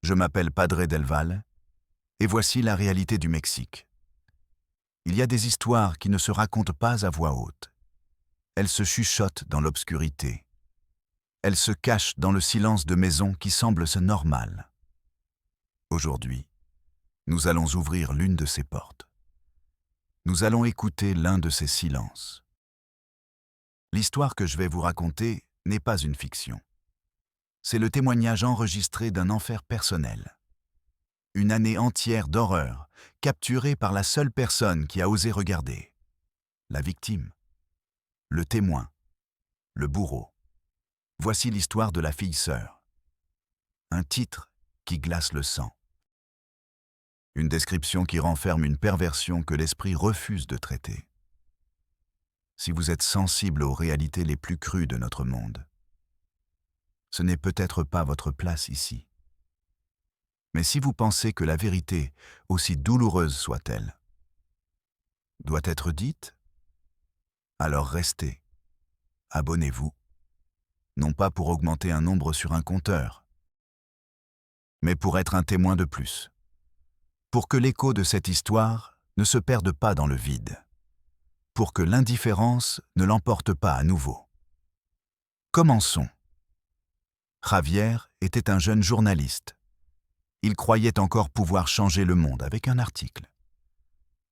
Je m'appelle Padre Del Val, et voici la réalité du Mexique. Il y a des histoires qui ne se racontent pas à voix haute. Elles se chuchotent dans l'obscurité. Elles se cachent dans le silence de maisons qui semblent se normales. Aujourd'hui, nous allons ouvrir l'une de ces portes. Nous allons écouter l'un de ces silences. L'histoire que je vais vous raconter n'est pas une fiction. C'est le témoignage enregistré d'un enfer personnel. Une année entière d'horreur, capturée par la seule personne qui a osé regarder. La victime, le témoin, le bourreau. Voici l'histoire de la fille sœur. Un titre qui glace le sang. Une description qui renferme une perversion que l'esprit refuse de traiter. Si vous êtes sensible aux réalités les plus crues de notre monde, ce n'est peut-être pas votre place ici. Mais si vous pensez que la vérité, aussi douloureuse soit-elle, doit être dite, alors restez, abonnez-vous, non pas pour augmenter un nombre sur un compteur, mais pour être un témoin de plus, pour que l'écho de cette histoire ne se perde pas dans le vide, pour que l'indifférence ne l'emporte pas à nouveau. Commençons. Javier était un jeune journaliste. Il croyait encore pouvoir changer le monde avec un article.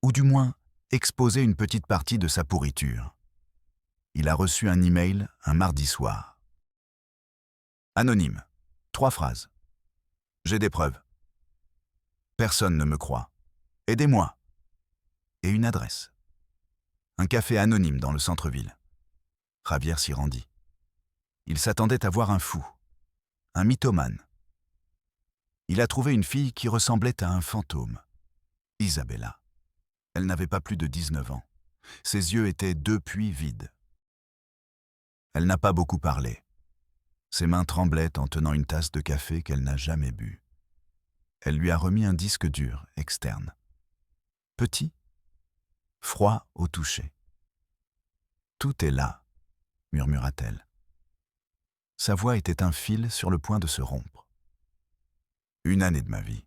Ou du moins, exposer une petite partie de sa pourriture. Il a reçu un email un mardi soir. Anonyme. 3 phrases. J'ai des preuves. Personne ne me croit. Aidez-moi. Et une adresse. Un café anonyme dans le centre-ville. Javier s'y rendit. Il s'attendait à voir un fou, un mythomane. Il a trouvé une fille qui ressemblait à un fantôme, Isabella. Elle n'avait pas plus de 19 ans. Ses yeux étaient 2 puits vides. Elle n'a pas beaucoup parlé. Ses mains tremblaient en tenant une tasse de café qu'elle n'a jamais bu. Elle lui a remis un disque dur externe. Petit, froid au toucher. « Tout est là », murmura-t-elle. Sa voix était un fil sur le point de se rompre. Une année de ma vie,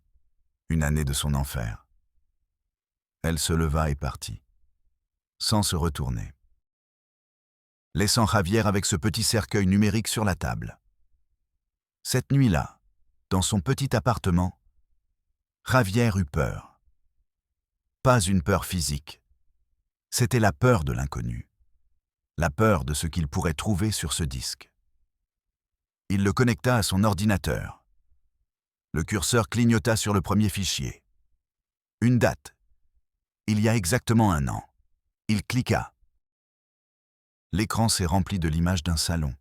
une année de son enfer. Elle se leva et partit, sans se retourner, laissant Javier avec ce petit cercueil numérique sur la table. Cette nuit-là, dans son petit appartement, Javier eut peur. Pas une peur physique. C'était la peur de l'inconnu, la peur de ce qu'il pourrait trouver sur ce disque. Il le connecta à son ordinateur. Le curseur clignota sur le premier fichier. Une date. Il y a exactement 1 an. Il cliqua. L'écran s'est rempli de l'image d'un salon.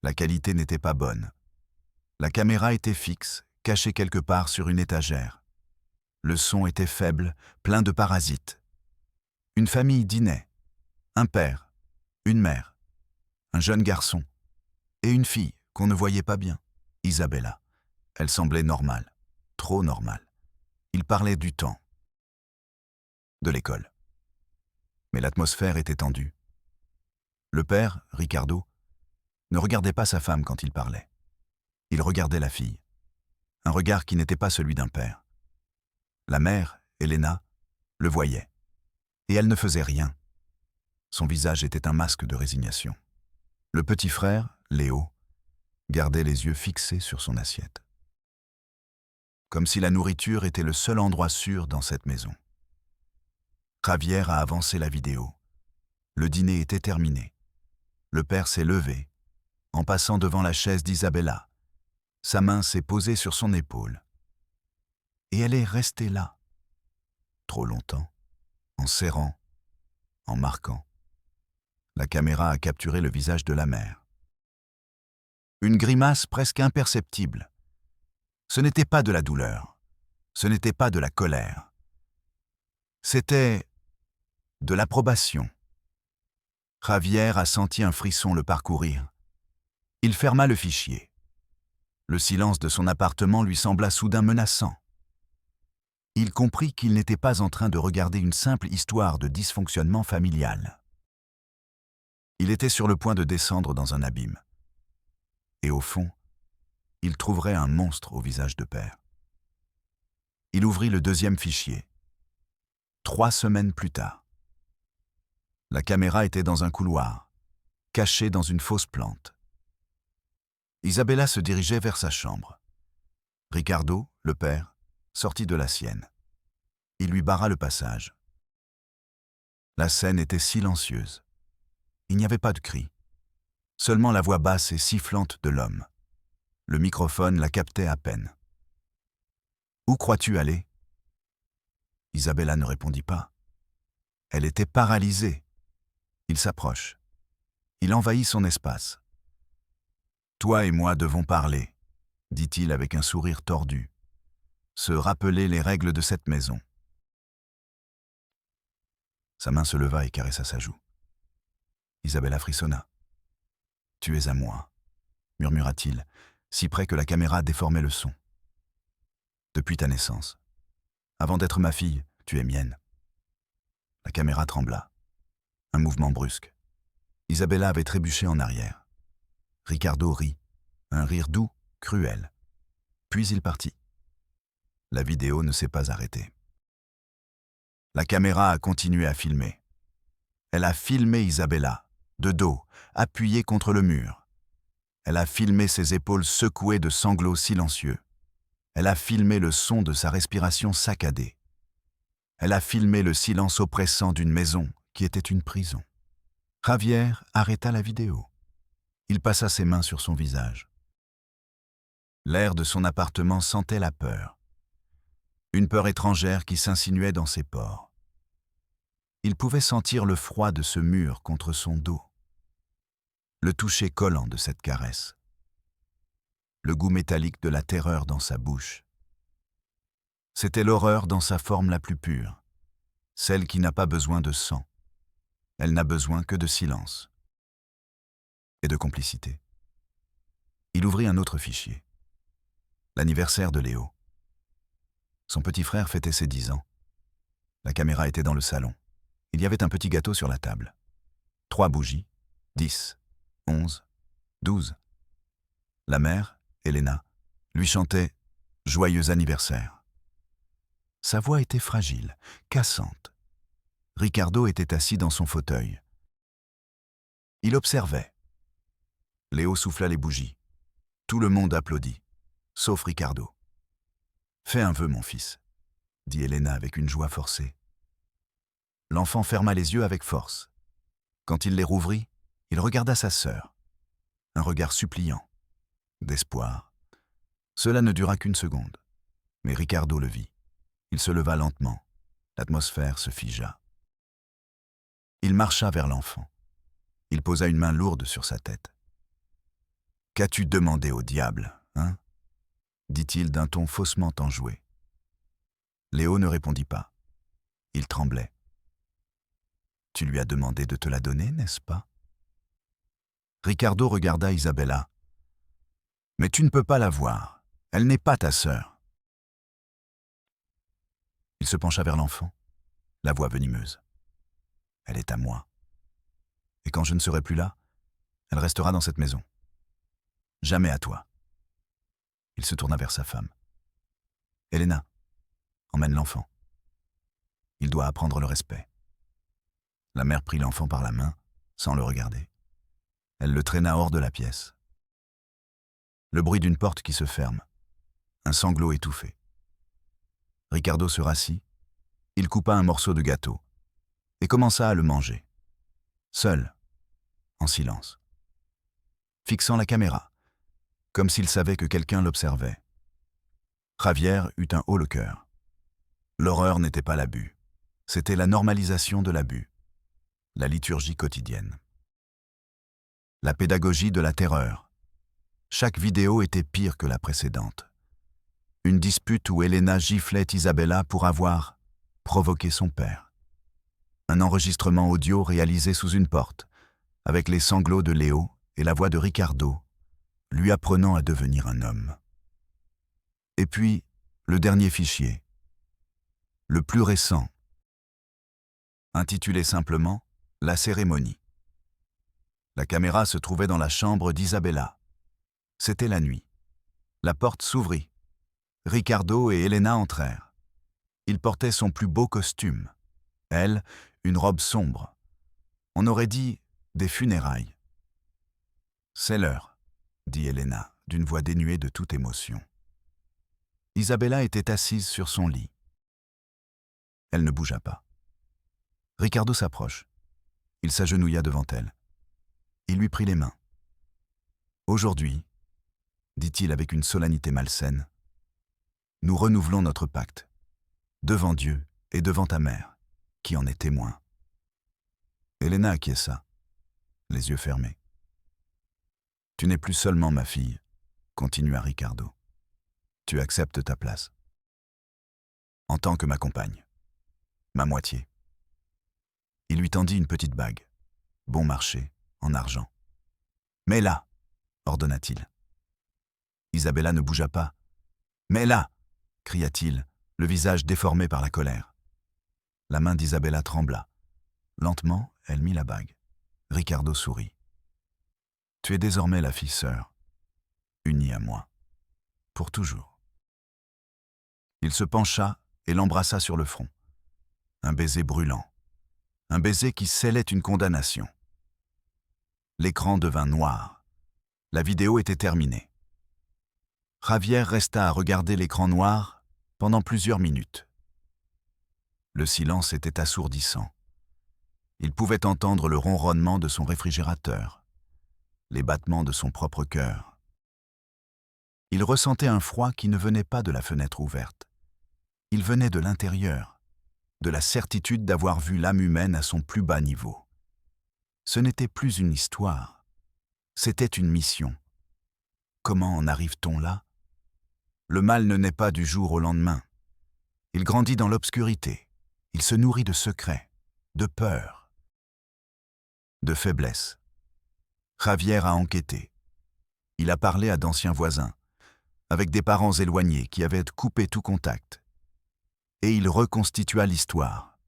La qualité n'était pas bonne. La caméra était fixe, cachée quelque part sur une étagère. Le son était faible, plein de parasites. Une famille dînait. Un père, une mère, un jeune garçon et une fille qu'on ne voyait pas bien, Isabella. Elle semblait normale, trop normale. Il parlait du temps, de l'école. Mais l'atmosphère était tendue. Le père, Ricardo, ne regardait pas sa femme quand il parlait. Il regardait la fille. Un regard qui n'était pas celui d'un père. La mère, Elena, le voyait. Et elle ne faisait rien. Son visage était un masque de résignation. Le petit frère, Léo, gardait les yeux fixés sur son assiette. Comme si la nourriture était le seul endroit sûr dans cette maison. Javier a avancé la vidéo. Le dîner était terminé. Le père s'est levé, en passant devant la chaise d'Isabella. Sa main s'est posée sur son épaule. Et elle est restée là. Trop longtemps, en serrant, en marquant. La caméra a capturé le visage de la mère. Une grimace presque imperceptible. Ce n'était pas de la douleur, ce n'était pas de la colère. C'était de l'approbation. Javier a senti un frisson le parcourir. Il ferma le fichier. Le silence de son appartement lui sembla soudain menaçant. Il comprit qu'il n'était pas en train de regarder une simple histoire de dysfonctionnement familial. Il était sur le point de descendre dans un abîme. Et au fond, il trouverait un monstre au visage de père. Il ouvrit le deuxième fichier. 3 semaines plus tard. La caméra était dans un couloir, cachée dans une fausse plante. Isabella se dirigeait vers sa chambre. Ricardo, le père, sortit de la sienne. Il lui barra le passage. La scène était silencieuse. Il n'y avait pas de cris. Seulement la voix basse et sifflante de l'homme. Le microphone la captait à peine. « Où crois-tu aller » Isabella ne répondit pas. Elle était paralysée. Il s'approche. Il envahit son espace. « Toi et moi devons parler, » dit-il avec un sourire tordu. « Se rappeler les règles de cette maison. » Sa main se leva et caressa sa joue. Isabella frissonna. « Tu es à moi, » murmura-t-il, si près que la caméra déformait le son. « Depuis ta naissance. Avant d'être ma fille, tu es mienne. » La caméra trembla. Un mouvement brusque. Isabella avait trébuché en arrière. Ricardo rit, un rire doux, cruel. Puis il partit. La vidéo ne s'est pas arrêtée. La caméra a continué à filmer. Elle a filmé Isabella, de dos, appuyée contre le mur. Elle a filmé ses épaules secouées de sanglots silencieux. Elle a filmé le son de sa respiration saccadée. Elle a filmé le silence oppressant d'une maison qui était une prison. Javier arrêta la vidéo. Il passa ses mains sur son visage. L'air de son appartement sentait la peur. Une peur étrangère qui s'insinuait dans ses pores. Il pouvait sentir le froid de ce mur contre son dos. Le toucher collant de cette caresse. Le goût métallique de la terreur dans sa bouche. C'était l'horreur dans sa forme la plus pure, celle qui n'a pas besoin de sang. Elle n'a besoin que de silence et de complicité. Il ouvrit un autre fichier. L'anniversaire de Léo. Son petit frère fêtait ses 10 ans. La caméra était dans le salon. Il y avait un petit gâteau sur la table. 3 bougies, 10, 11, 12. La mère, Elena, lui chantait « Joyeux anniversaire ». Sa voix était fragile, cassante. Ricardo était assis dans son fauteuil. Il observait. Léo souffla les bougies. Tout le monde applaudit, sauf Ricardo. « Fais un vœu, mon fils », dit Elena avec une joie forcée. L'enfant ferma les yeux avec force. Quand il les rouvrit, il regarda sa sœur. Un regard suppliant, d'espoir. Cela ne dura qu'une seconde, mais Ricardo le vit. Il se leva lentement. L'atmosphère se figea. Il marcha vers l'enfant. Il posa une main lourde sur sa tête. « Qu'as-tu demandé au diable, hein ?» dit-il d'un ton faussement enjoué. Léo ne répondit pas. Il tremblait. « Tu lui as demandé de te la donner, n'est-ce pas ?» Ricardo regarda Isabella. « Mais tu ne peux pas la voir. Elle n'est pas ta sœur. » Il se pencha vers l'enfant, la voix venimeuse. « Elle est à moi. Et quand je ne serai plus là, elle restera dans cette maison. Jamais à toi. » Il se tourna vers sa femme. « Elena, emmène l'enfant. Il doit apprendre le respect. » La mère prit l'enfant par la main, sans le regarder. Elle le traîna hors de la pièce. Le bruit d'une porte qui se ferme. Un sanglot étouffé. Ricardo se rassit. Il coupa un morceau de gâteau et commença à le manger. Seul, en silence. Fixant la caméra, comme s'il savait que quelqu'un l'observait. Javier eut un haut le cœur. L'horreur n'était pas l'abus. C'était la normalisation de l'abus. La liturgie quotidienne. La pédagogie de la terreur. Chaque vidéo était pire que la précédente. Une dispute où Elena giflait Isabella pour avoir provoqué son père. Un enregistrement audio réalisé sous une porte, avec les sanglots de Léo et la voix de Ricardo, lui apprenant à devenir un homme. Et puis, le dernier fichier, le plus récent, intitulé simplement « La cérémonie ». La caméra se trouvait dans la chambre d'Isabella. C'était la nuit. La porte s'ouvrit. Ricardo et Elena entrèrent. Il portait son plus beau costume. Elle, une robe sombre. On aurait dit des funérailles. « C'est l'heure », dit Elena, d'une voix dénuée de toute émotion. Isabella était assise sur son lit. Elle ne bougea pas. Ricardo s'approche. Il s'agenouilla devant elle. Il lui prit les mains. « Aujourd'hui, » dit-il avec une solennité malsaine, « nous renouvelons notre pacte, devant Dieu et devant ta mère, qui en est témoin. » Elena acquiesça, les yeux fermés. « Tu n'es plus seulement ma fille, » continua Ricardo. « Tu acceptes ta place. En tant que ma compagne, ma moitié. » Il lui tendit une petite bague, bon marché, en argent. « Mets-la » ordonna-t-il. Isabella ne bougea pas. « Mets-la » cria-t-il, le visage déformé par la colère. La main d'Isabella trembla. Lentement, elle mit la bague. Ricardo sourit. « Tu es désormais la fille sœur, unie à moi, pour toujours. » Il se pencha et l'embrassa sur le front. Un baiser brûlant, un baiser qui scellait une condamnation. L'écran devint noir. La vidéo était terminée. Javier resta à regarder l'écran noir pendant plusieurs minutes. Le silence était assourdissant. Il pouvait entendre le ronronnement de son réfrigérateur, les battements de son propre cœur. Il ressentait un froid qui ne venait pas de la fenêtre ouverte. Il venait de l'intérieur, de la certitude d'avoir vu l'âme humaine à son plus bas niveau. Ce n'était plus une histoire, c'était une mission. Comment en arrive-t-on là? Le mal ne naît pas du jour au lendemain. Il grandit dans l'obscurité. Il se nourrit de secrets, de peur, de faiblesse. Javier a enquêté. Il a parlé à d'anciens voisins, avec des parents éloignés qui avaient coupé tout contact. Et il reconstitua l'histoire,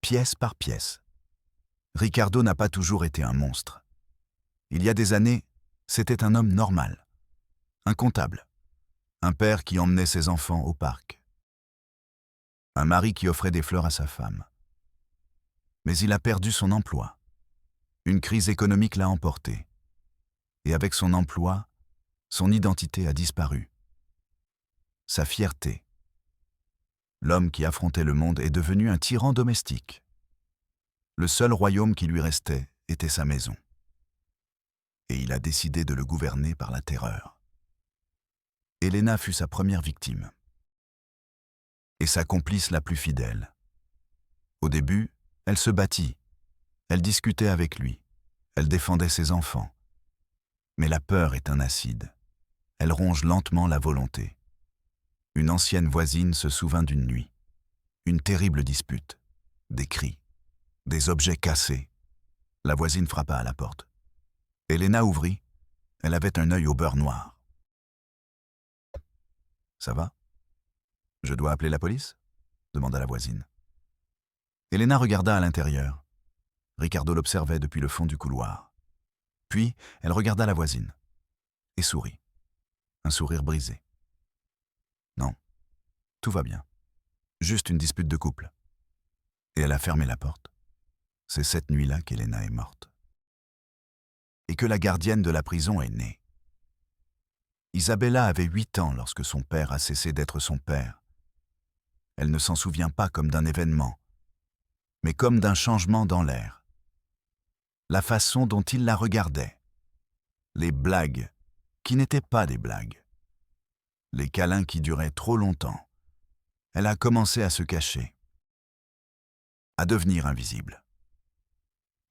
pièce par pièce. Ricardo n'a pas toujours été un monstre. Il y a des années, c'était un homme normal, un comptable, un père qui emmenait ses enfants au parc, un mari qui offrait des fleurs à sa femme. Mais il a perdu son emploi. Une crise économique l'a emporté. Et avec son emploi, son identité a disparu. Sa fierté. L'homme qui affrontait le monde est devenu un tyran domestique. Le seul royaume qui lui restait était sa maison. Et il a décidé de le gouverner par la terreur. Elena fut sa première victime. Et sa complice la plus fidèle. Au début, elle se battit. Elle discutait avec lui. Elle défendait ses enfants. Mais la peur est un acide. Elle ronge lentement la volonté. Une ancienne voisine se souvint d'une nuit. Une terrible dispute. Des cris. Des objets cassés. La voisine frappa à la porte. Elena ouvrit. Elle avait un œil au beurre noir. « Ça va? Je dois appeler la police ?» demanda la voisine. Elena regarda à l'intérieur. Ricardo l'observait depuis le fond du couloir. Puis, elle regarda la voisine et sourit. Un sourire brisé. Non, tout va bien. Juste une dispute de couple. Et elle a fermé la porte. C'est cette nuit-là qu'Elena est morte. Et que la gardienne de la prison est née. Isabella avait 8 ans lorsque son père a cessé d'être son père. Elle ne s'en souvient pas comme d'un événement, mais comme d'un changement dans l'air. La façon dont il la regardait. Les blagues qui n'étaient pas des blagues. Les câlins qui duraient trop longtemps. Elle a commencé à se cacher, à devenir invisible.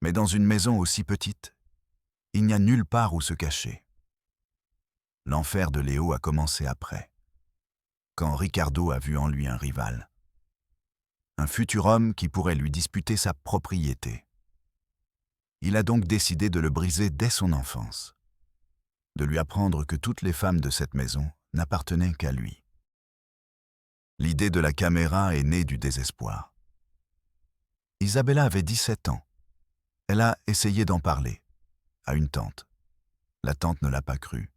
Mais dans une maison aussi petite, il n'y a nulle part où se cacher. L'enfer de Léo a commencé après, quand Ricardo a vu en lui un rival. Un futur homme qui pourrait lui disputer sa propriété. Il a donc décidé de le briser dès son enfance, de lui apprendre que toutes les femmes de cette maison n'appartenaient qu'à lui. L'idée de la caméra est née du désespoir. Isabella avait 17 ans. Elle a essayé d'en parler à une tante. La tante ne l'a pas cru.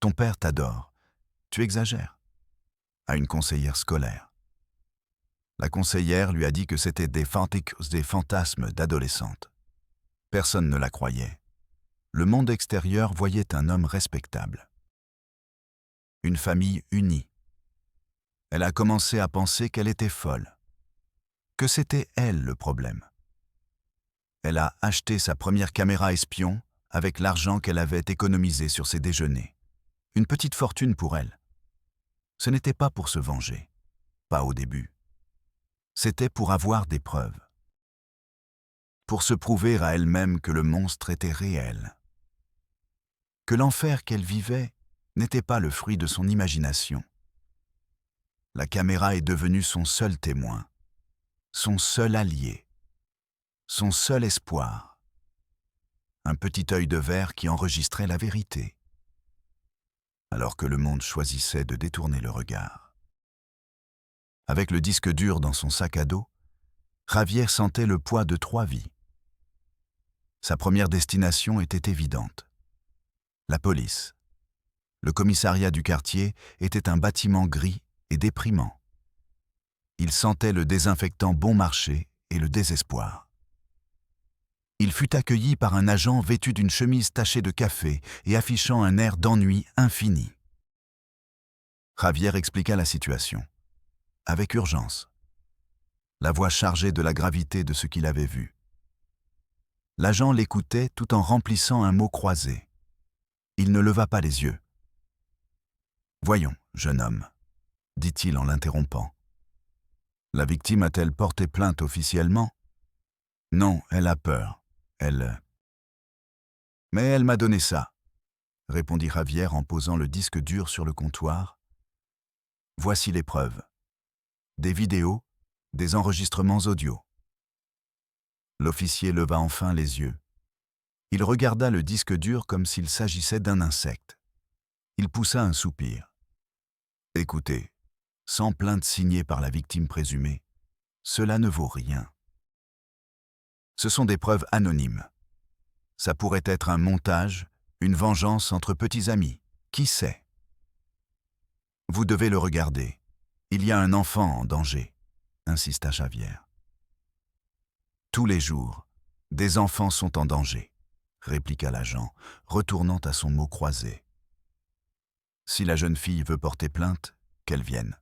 Ton père t'adore. Tu exagères. À une conseillère scolaire. La conseillère lui a dit que c'était des fantasmes d'adolescente. Personne ne la croyait. Le monde extérieur voyait un homme respectable. Une famille unie. Elle a commencé à penser qu'elle était folle, que c'était elle le problème. Elle a acheté sa première caméra espion avec l'argent qu'elle avait économisé sur ses déjeuners. Une petite fortune pour elle. Ce n'était pas pour se venger, pas au début. C'était pour avoir des preuves. Pour se prouver à elle-même que le monstre était réel. Que l'enfer qu'elle vivait n'était pas le fruit de son imagination. La caméra est devenue son seul témoin, son seul allié, son seul espoir. Un petit œil de verre qui enregistrait la vérité, alors que le monde choisissait de détourner le regard. Avec le disque dur dans son sac à dos, Javier sentait le poids de 3 vies. Sa première destination était évidente. La police. Le commissariat du quartier était un bâtiment gris et déprimant. Il sentait le désinfectant bon marché et le désespoir. Il fut accueilli par un agent vêtu d'une chemise tachée de café et affichant un air d'ennui infini. Javier expliqua la situation, avec urgence, la voix chargée de la gravité de ce qu'il avait vu. L'agent l'écoutait tout en remplissant un mot croisé. Il ne leva pas les yeux. « Voyons, jeune homme, » dit-il en l'interrompant. « La victime a-t-elle porté plainte officiellement ? » ?»« Non, elle a peur. Elle... » »« Mais elle m'a donné ça, » répondit Javier en posant le disque dur sur le comptoir. « Voici les preuves. Des vidéos, des enregistrements audio. » L'officier leva enfin les yeux. Il regarda le disque dur comme s'il s'agissait d'un insecte. Il poussa un soupir. « Écoutez, sans plainte signée par la victime présumée, cela ne vaut rien. Ce sont des preuves anonymes. Ça pourrait être un montage, une vengeance entre petits amis, qui sait ? Vous devez le regarder. Il y a un enfant en danger, » insista Javier. « Tous les jours, des enfants sont en danger, » répliqua l'agent, retournant à son mot croisé. « Si la jeune fille veut porter plainte, qu'elle vienne.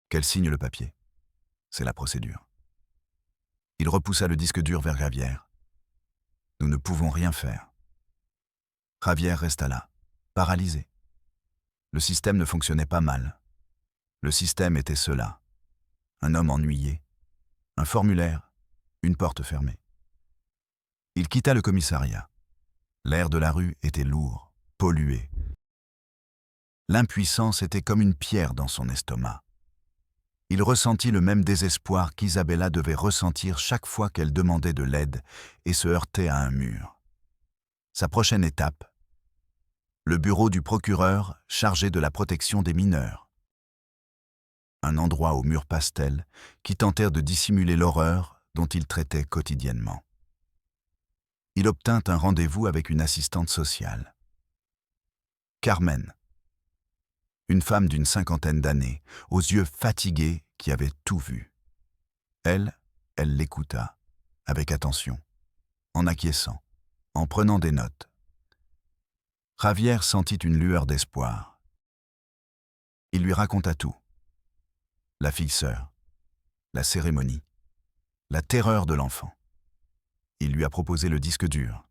Qu'elle signe le papier. C'est la procédure. » Il repoussa le disque dur vers Javier. « Nous ne pouvons rien faire. » Javier resta là, paralysé. Le système ne fonctionnait pas mal. Le système était cela. Un homme ennuyé, un formulaire, une porte fermée. Il quitta le commissariat. L'air de la rue était lourd, pollué. L'impuissance était comme une pierre dans son estomac. Il ressentit le même désespoir qu'Isabella devait ressentir chaque fois qu'elle demandait de l'aide et se heurtait à un mur. Sa prochaine étape, le bureau du procureur chargé de la protection des mineurs. Un endroit aux murs pastels qui tentèrent de dissimuler l'horreur dont il traitait quotidiennement. Il obtint un rendez-vous avec une assistante sociale. Carmen, une femme d'une 50aine d'années, aux yeux fatigués qui avait tout vu. Elle l'écouta, avec attention, en acquiesçant, en prenant des notes. Javier sentit une lueur d'espoir. Il lui raconta tout. La fille-sœur, la cérémonie, la terreur de l'enfant. Il lui a proposé le disque dur.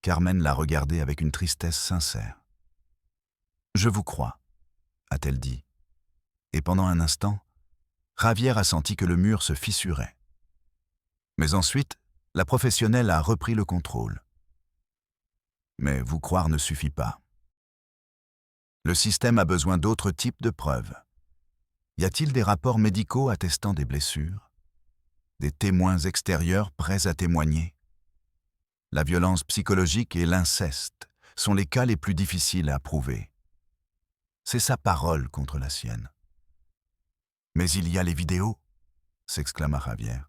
Carmen l'a regardé avec une tristesse sincère. « Je vous crois, » a-t-elle dit. Et pendant un instant, Javier a senti que le mur se fissurait. Mais ensuite, la professionnelle a repris le contrôle. Mais vous croire ne suffit pas. Le système a besoin d'autres types de preuves. Y a-t-il des rapports médicaux attestant des blessures ? Des témoins extérieurs prêts à témoigner ? La violence psychologique et l'inceste sont les cas les plus difficiles à prouver. C'est sa parole contre la sienne. « Mais il y a les vidéos !» s'exclama Javier.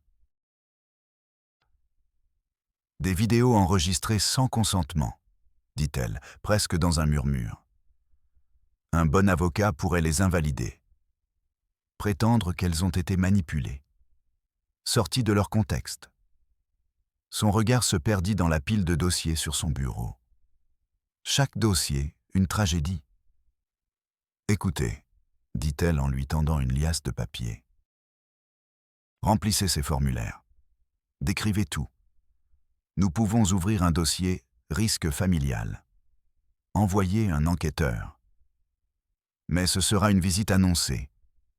Des vidéos enregistrées sans consentement, dit-elle, presque dans un murmure. Un bon avocat pourrait les invalider, prétendre qu'elles ont été manipulées, sorties de leur contexte. Son regard se perdit dans la pile de dossiers sur son bureau. Chaque dossier, une tragédie. « Écoutez, » dit-elle en lui tendant une liasse de papier. « Remplissez ces formulaires. Décrivez tout. Nous pouvons ouvrir un dossier risque familial. Envoyer un enquêteur. Mais ce sera une visite annoncée.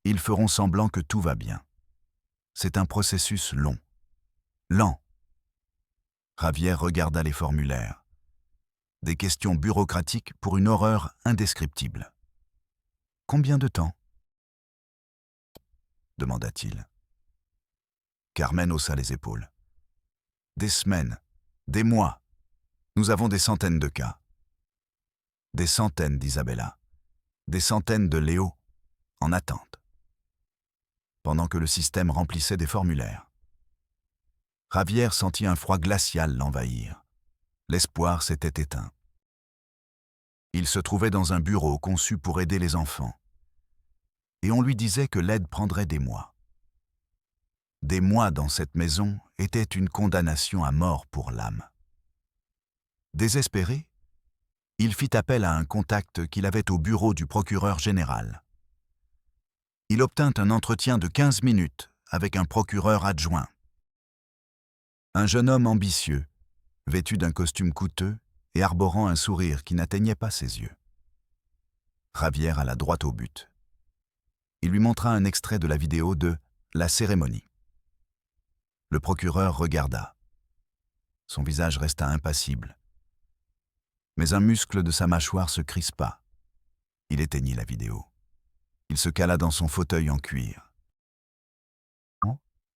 Ils feront semblant que tout va bien. C'est un processus long. Lent. » Javier regarda les formulaires. Des questions bureaucratiques pour une horreur indescriptible. « Combien de temps ?» demanda-t-il. Carmen haussa les épaules. « Des semaines, des mois. Nous avons des centaines de cas. » « Des centaines d'Isabella. Des centaines de Léo, en attente. » Pendant que le système remplissait des formulaires. Javier sentit un froid glacial l'envahir. L'espoir s'était éteint. Il se trouvait dans un bureau conçu pour aider les enfants. Et on lui disait que l'aide prendrait des mois. Des mois dans cette maison était une condamnation à mort pour l'âme. Désespéré, il fit appel à un contact qu'il avait au bureau du procureur général. Il obtint un entretien de 15 minutes avec un procureur adjoint. Un jeune homme ambitieux, vêtu d'un costume coûteux et arborant un sourire qui n'atteignait pas ses yeux. Javier alla droit au but. Il lui montra un extrait de la vidéo de « La cérémonie ». Le procureur regarda. Son visage resta impassible. Mais un muscle de sa mâchoire se crispa. Il éteignit la vidéo. Il se cala dans son fauteuil en cuir.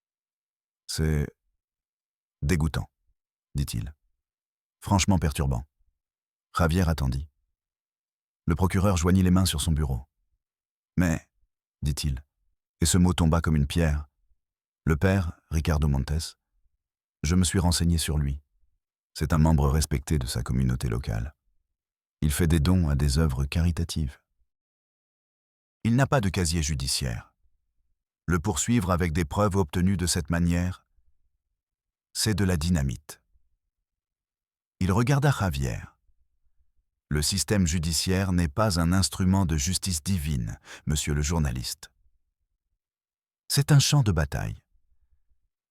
« C'est dégoûtant, » dit-il. « Franchement perturbant. » Javier attendit. Le procureur joignit les mains sur son bureau. « Mais, » dit-il, et ce mot tomba comme une pierre. « Le père, Ricardo Montes, je me suis renseigné sur lui. C'est un membre respecté de sa communauté locale. Il fait des dons à des œuvres caritatives. Il n'a pas de casier judiciaire. Le poursuivre avec des preuves obtenues de cette manière, c'est de la dynamite. » Il regarda Javier. Le système judiciaire n'est pas un instrument de justice divine, monsieur le journaliste. C'est un champ de bataille.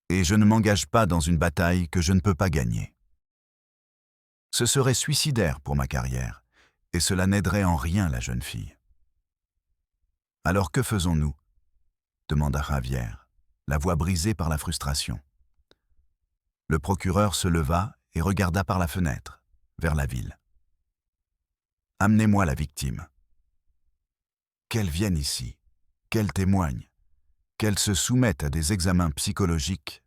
Et je ne m'engage pas dans une bataille que je ne peux pas gagner. Ce serait suicidaire pour ma carrière, et cela n'aiderait en rien la jeune fille. « Alors que faisons-nous » demanda Javier, la voix brisée par la frustration. Le procureur se leva et regarda par la fenêtre, vers la ville. « Amenez-moi la victime. Qu'elle vienne ici, qu'elle témoigne, qu'elle se soumette à des examens psychologiques,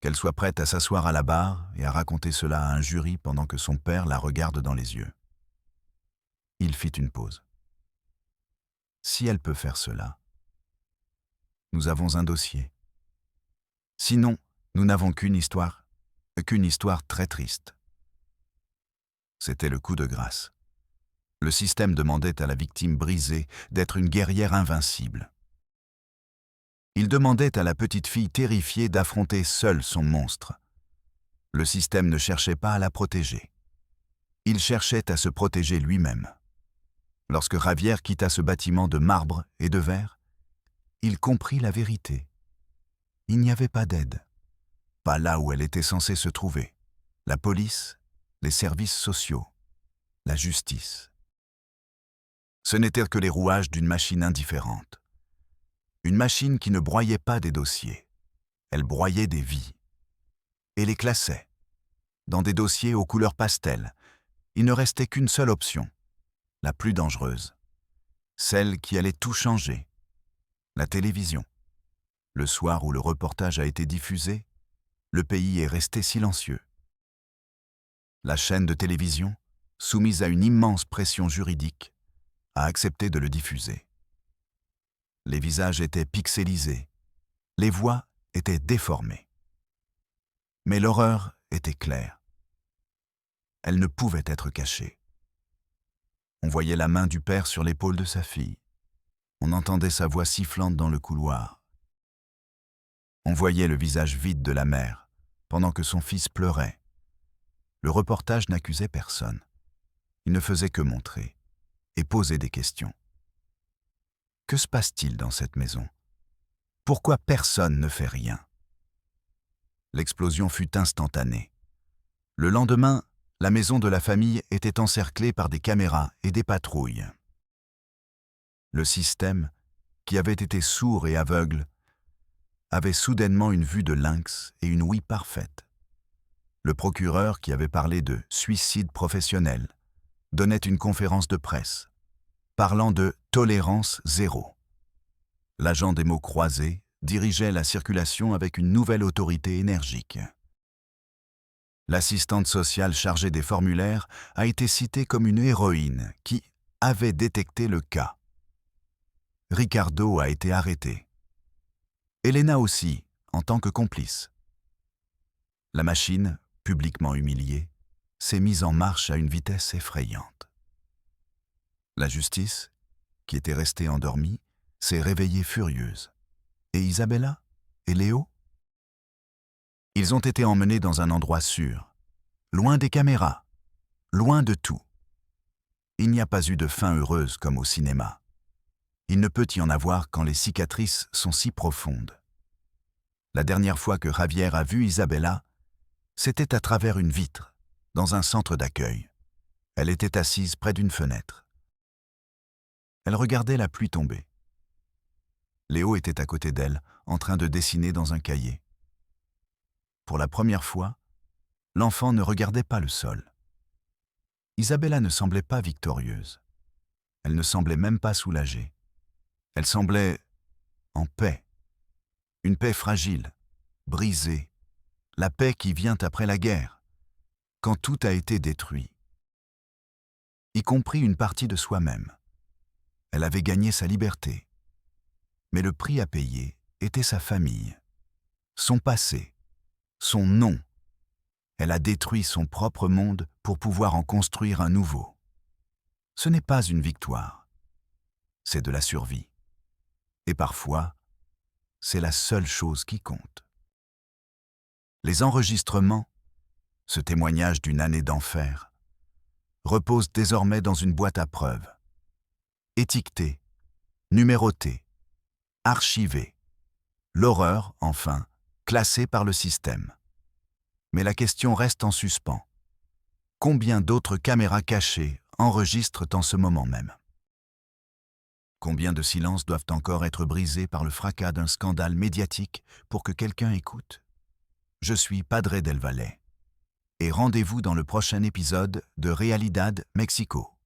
qu'elle soit prête à s'asseoir à la barre et à raconter cela à un jury pendant que son père la regarde dans les yeux. » Il fit une pause. « Si elle peut faire cela, nous avons un dossier. Sinon, nous n'avons qu'une histoire très triste. » C'était le coup de grâce. Le système demandait à la victime brisée d'être une guerrière invincible. Il demandait à la petite fille terrifiée d'affronter seule son monstre. Le système ne cherchait pas à la protéger. Il cherchait à se protéger lui-même. Lorsque Javier quitta ce bâtiment de marbre et de verre, il comprit la vérité. Il n'y avait pas d'aide. Pas là où elle était censée se trouver. La police, les services sociaux, la justice. Ce n'étaient que les rouages d'une machine indifférente. Une machine qui ne broyait pas des dossiers. Elle broyait des vies. Et les classait. Dans des dossiers aux couleurs pastel, il ne restait qu'une seule option, la plus dangereuse. Celle qui allait tout changer. La télévision. Le soir où le reportage a été diffusé, le pays est resté silencieux. La chaîne de télévision, soumise à une immense pression juridique, a accepté de le diffuser. Les visages étaient pixelisés, les voix étaient déformées. Mais l'horreur était claire. Elle ne pouvait être cachée. On voyait la main du père sur l'épaule de sa fille. On entendait sa voix sifflante dans le couloir. On voyait le visage vide de la mère, pendant que son fils pleurait. Le reportage n'accusait personne. Il ne faisait que montrer et poser des questions. Que se passe-t-il dans cette maison? Pourquoi personne ne fait rien? L'explosion fut instantanée. Le lendemain, la maison de la famille était encerclée par des caméras et des patrouilles. Le système, qui avait été sourd et aveugle, avait soudainement une vue de lynx et une ouïe parfaite. Le procureur, qui avait parlé de suicide professionnel, donnait une conférence de presse, parlant de tolérance zéro. L'agent des mots croisés dirigeait la circulation avec une nouvelle autorité énergique. L'assistante sociale chargée des formulaires a été citée comme une héroïne qui avait détecté le cas. Ricardo a été arrêté. Elena aussi, en tant que complice. La machine, publiquement humiliée, s'est mise en marche à une vitesse effrayante. La justice, qui était restée endormie, s'est réveillée furieuse. Et Isabella? Et Léo? Ils ont été emmenés dans un endroit sûr, loin des caméras, loin de tout. Il n'y a pas eu de fin heureuse comme au cinéma. Il ne peut y en avoir quand les cicatrices sont si profondes. La dernière fois que Javier a vu Isabella, c'était à travers une vitre, dans un centre d'accueil. Elle était assise près d'une fenêtre. Elle regardait la pluie tomber. Léo était à côté d'elle, en train de dessiner dans un cahier. Pour la première fois, l'enfant ne regardait pas le sol. Isabella ne semblait pas victorieuse. Elle ne semblait même pas soulagée. Elle semblait en paix. Une paix fragile, brisée. La paix qui vient après la guerre, quand tout a été détruit. Y compris une partie de soi-même. Elle avait gagné sa liberté. Mais le prix à payer était sa famille, son passé, son nom. Elle a détruit son propre monde pour pouvoir en construire un nouveau. Ce n'est pas une victoire, c'est de la survie. Et parfois, c'est la seule chose qui compte. Les enregistrements, ce témoignage d'une année d'enfer, reposent désormais dans une boîte à preuves, étiquetée, numérotée, archivée. L'horreur, enfin, classée par le système. Mais la question reste en suspens. Combien d'autres caméras cachées enregistrent en ce moment même? Combien de silences doivent encore être brisés par le fracas d'un scandale médiatique pour que quelqu'un écoute? Je suis Padre del Valle. Et rendez-vous dans le prochain épisode de Realidad Mexico.